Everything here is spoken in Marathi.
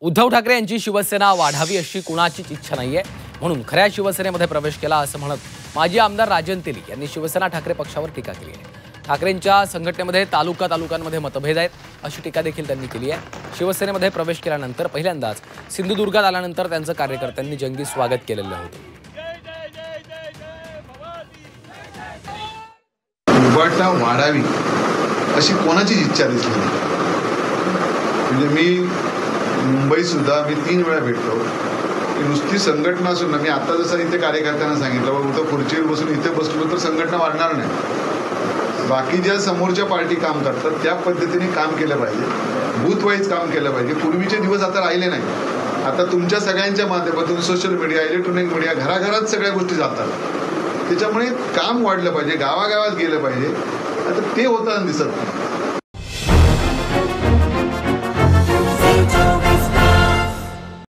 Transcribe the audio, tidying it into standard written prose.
उद्धव ठाकरे यांची शिवसेना वाढावी अशी कुणाचीच इच्छा नाहीये, म्हणून खऱ्या शिवसेनेमध्ये प्रवेश केला असं म्हणत माजी आमदार राजन तेली यांनी शिवसेना ठाकरे पक्षावर टीका केली आहे। ठाकरेंच्या संघटनेमध्ये तालुक्यांमध्ये मतभेद आहेत अशी टीका देखील त्यांनी केली आहे। शिवसेनेमध्ये प्रवेश केल्यानंतर पहिल्यांदाच सिंधुदुर्गात आल्यानंतर त्यांचं कार्यकर्त्यांनी जंगी स्वागत केलेलं होतं। उभाटा वाढावी अशी कोणाची इच्छा दिसली नाही। म्हणजे मी मुंबईत सुद्धा मी 3 वेळा भेटलो की नुसती संघटना असून मी आता जसं इथे कार्यकर्त्यांना सांगितलं बाबा उद्या खुर्चीवर बसून इथे बसलो तर संघटना वाढणार नाही। बाकी ज्या समोरच्या पार्टी काम करतात त्या पद्धतीने काम केलं पाहिजे, बूथ वाईज काम केलं पाहिजे। पूर्वीचे दिवस आता राहिले नाही। आता तुमच्या सगळ्यांच्या माध्यमातून सोशल मीडिया, इलेक्ट्रॉनिक मीडिया, घराघरात सगळ्या गोष्टी जातात। त्याच्यामुळे काम वाढलं पाहिजे, गावागावात गेलं पाहिजे। आता ते होताना दिसत नाही।